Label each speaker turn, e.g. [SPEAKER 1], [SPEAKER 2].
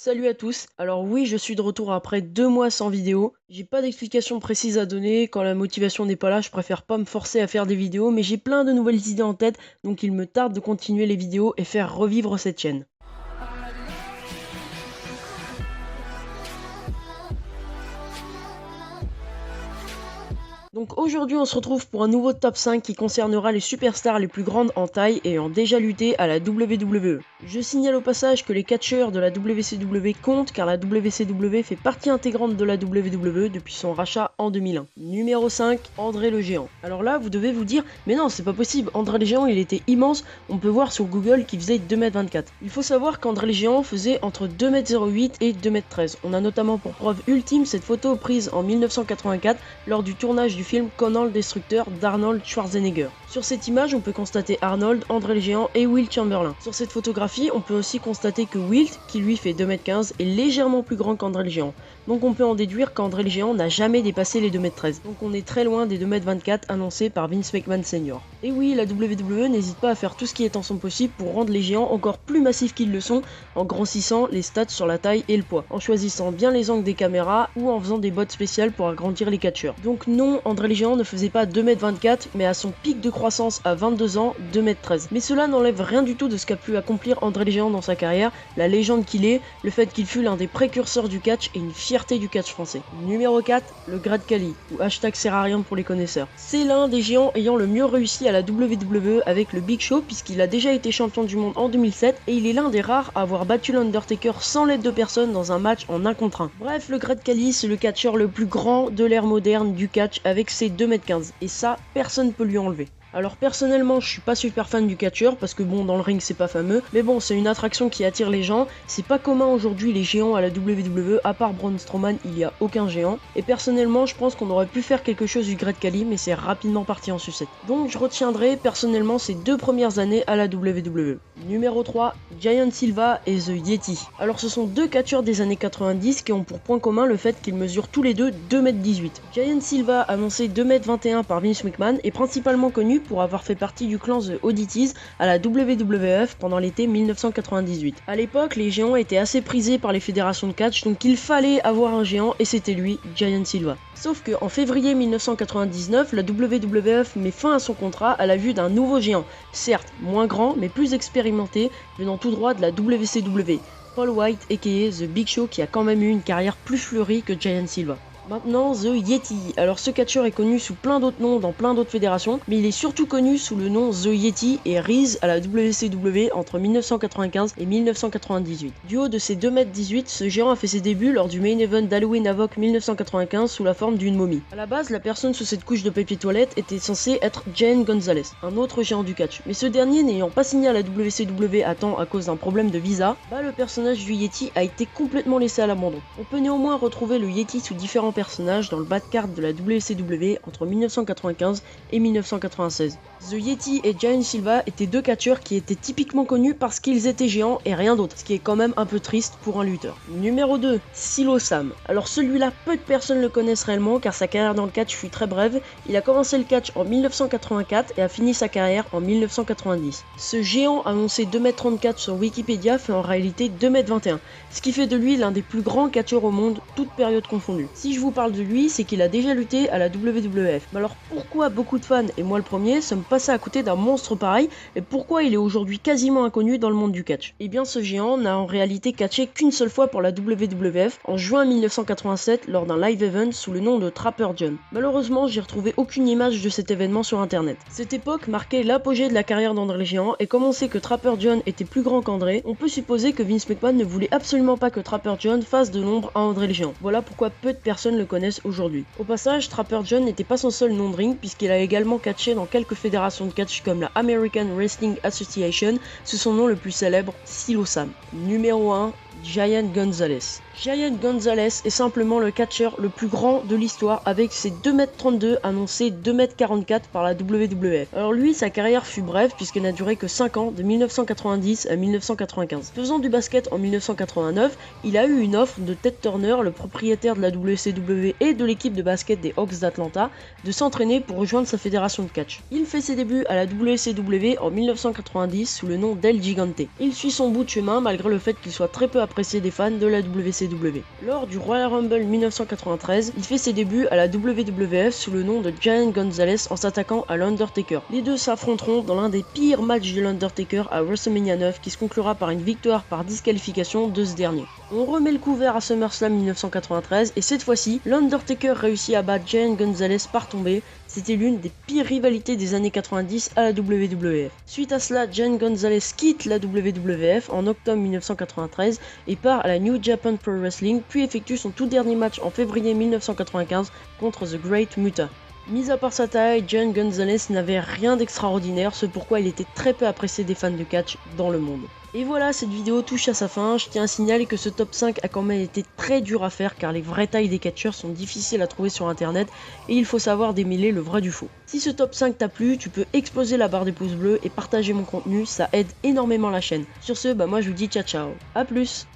[SPEAKER 1] Salut à tous, alors oui je suis de retour après 2 mois sans vidéo, j'ai pas d'explication précise à donner, quand la motivation n'est pas là je préfère pas me forcer à faire des vidéos mais j'ai plein de nouvelles idées en tête donc il me tarde de continuer les vidéos et faire revivre cette chaîne. Donc aujourd'hui on se retrouve pour un nouveau top 5 qui concernera les superstars les plus grandes en taille et ayant déjà lutté à la WWE. Je signale au passage que les catcheurs de la WCW comptent car la WCW fait partie intégrante de la WWE depuis son rachat en 2001. Numéro 5, André le Géant. Alors là vous devez vous dire, mais non c'est pas possible, André le Géant il était immense, on peut voir sur Google qu'il faisait 2m24. Il faut savoir qu'André le Géant faisait entre 2m08 et 2m13. On a notamment pour preuve ultime cette photo prise en 1984 lors du tournage du film Conan le Destructeur d'Arnold Schwarzenegger. Sur cette image, on peut constater Arnold, André le Géant et Wilt Chamberlain. Sur cette photographie, on peut aussi constater que Wilt, qui lui fait 2m15, est légèrement plus grand qu'André le Géant. Donc on peut en déduire qu'André le Géant n'a jamais dépassé les 2m13. Donc on est très loin des 2m24 annoncés par Vince McMahon Sr. Et oui, la WWE n'hésite pas à faire tout ce qui est en son possible pour rendre les géants encore plus massifs qu'ils le sont, en grossissant les stats sur la taille et le poids, en choisissant bien les angles des caméras ou en faisant des bots spéciales pour agrandir les catcheurs. Donc non, André le Géant ne faisait pas 2m24, mais à son pic de croissance à 22 ans, 2m13. Mais cela n'enlève rien du tout de ce qu'a pu accomplir André le Géant dans sa carrière, la légende qu'il est, le fait qu'il fut l'un des précurseurs du catch et une fierté du catch français. Numéro 4, le Great Khali, ou hashtag sert à rien pour les connaisseurs. C'est l'un des géants ayant le mieux réussi à la WWE avec le Big Show puisqu'il a déjà été champion du monde en 2007 et il est l'un des rares à avoir battu l'Undertaker sans l'aide de personne dans un match en 1 contre 1. Bref, le Great Khali c'est le catcheur le plus grand de l'ère moderne du catch avec ses 2m15 et ça, personne peut lui enlever. Alors personnellement je suis pas super fan du catcheur parce que bon dans le ring c'est pas fameux, mais bon c'est une attraction qui attire les gens, c'est pas commun aujourd'hui les géants à la WWE, à part Braun Strowman il y a aucun géant, et personnellement je pense qu'on aurait pu faire quelque chose du Great Khali mais c'est rapidement parti en sucette. Donc je retiendrai personnellement ces 2 premières années à la WWE. Numéro 3, Giant Silva et The Yeti. Alors ce sont 2 catcheurs des années 90 qui ont pour point commun le fait qu'ils mesurent tous les deux 2m18. Giant Silva annoncé 2m21 par Vince McMahon est principalement connu pour avoir fait partie du clan The Oddities à la WWF pendant l'été 1998. A l'époque, les géants étaient assez prisés par les fédérations de catch, donc il fallait avoir un géant et c'était lui, Giant Silva. Sauf qu'en février 1999, la WWF met fin à son contrat à la vue d'un nouveau géant, certes moins grand mais plus expérimenté, venant tout droit de la WCW, Paul White aka The Big Show qui a quand même eu une carrière plus fleurie que Giant Silva. Maintenant, The Yeti. Alors ce catcheur est connu sous plein d'autres noms dans plein d'autres fédérations, mais il est surtout connu sous le nom The Yeti et Riz à la WCW entre 1995 et 1998. Du haut de ses 2m18, ce géant a fait ses débuts lors du main event d'Halloween Havoc 1995 sous la forme d'une momie. A la base, la personne sous cette couche de papier toilette était censée être Jane Gonzalez, un autre géant du catch. Mais ce dernier n'ayant pas signé à la WCW à temps à cause d'un problème de visa, le personnage du Yeti a été complètement laissé à l'abandon. On peut néanmoins retrouver le Yeti sous différents personnages dans le bas de carte de la WCW entre 1995 et 1996. The Yeti et Giant Silva étaient 2 catcheurs qui étaient typiquement connus parce qu'ils étaient géants et rien d'autre, ce qui est quand même un peu triste pour un lutteur. Numéro 2, Silo Sam. Alors celui-là, peu de personnes le connaissent réellement car sa carrière dans le catch fut très brève. Il a commencé le catch en 1984 et a fini sa carrière en 1990. Ce géant annoncé 2m34 sur Wikipédia fait en réalité 2m21, ce qui fait de lui l'un des plus grands catcheurs au monde, toutes périodes confondues. Si je vous parle de lui, c'est qu'il a déjà lutté à la WWF. Mais alors pourquoi beaucoup de fans, et moi le premier, sommes passés à côté d'un monstre pareil, et pourquoi il est aujourd'hui quasiment inconnu dans le monde du catch? Eh bien ce géant n'a en réalité catché qu'une seule fois pour la WWF, en juin 1987, lors d'un live event sous le nom de Trapper John. Malheureusement, j'ai retrouvé aucune image de cet événement sur internet. Cette époque marquait l'apogée de la carrière d'André le Géant, et comme on sait que Trapper John était plus grand qu'André, on peut supposer que Vince McMahon ne voulait absolument pas que Trapper John fasse de l'ombre à André le Géant. Voilà pourquoi peu de personnes le connaissent aujourd'hui. Au passage, Trapper John n'était pas son seul nom de ring puisqu'il a également catché dans quelques fédérations de catch comme la American Wrestling Association sous son nom le plus célèbre, Silo Sam. Numéro 1, Giant Gonzalez. Giant Gonzalez est simplement le catcheur le plus grand de l'histoire avec ses 2m32 annoncés 2m44 par la WWF. Alors lui, sa carrière fut brève puisqu'elle n'a duré que 5 ans, de 1990 à 1995. Faisant du basket en 1989, il a eu une offre de Ted Turner, le propriétaire de la WCW et de l'équipe de basket des Hawks d'Atlanta, de s'entraîner pour rejoindre sa fédération de catch. Il fait ses débuts à la WCW en 1990 sous le nom d'El Gigante. Il suit son bout de chemin malgré le fait qu'il soit très peu apprécié des fans de la WCW. Lors du Royal Rumble 1993, il fait ses débuts à la WWF sous le nom de Giant Gonzalez en s'attaquant à l'Undertaker. Les deux s'affronteront dans l'un des pires matchs de l'Undertaker à WrestleMania 9 qui se conclura par une victoire par disqualification de ce dernier. On remet le couvert à SummerSlam 1993 et cette fois-ci, l'Undertaker réussit à battre Giant Gonzalez par tombée. C'était l'une des pires rivalités des années 90 à la WWF. Suite à cela, Giant Gonzalez quitte la WWF en octobre 1993 et part à la New Japan Pro Wrestling, puis effectue son tout dernier match en février 1995 contre The Great Muta. Mis à part sa taille, Giant Gonzalez n'avait rien d'extraordinaire, ce pourquoi il était très peu apprécié des fans de catch dans le monde. Et voilà, cette vidéo touche à sa fin. Je tiens à signaler que ce top 5 a quand même été très dur à faire car les vraies tailles des catcheurs sont difficiles à trouver sur internet et il faut savoir démêler le vrai du faux. Si ce top 5 t'a plu, tu peux exploser la barre des pouces bleus et partager mon contenu, ça aide énormément la chaîne. Sur ce, moi je vous dis ciao ciao, à plus.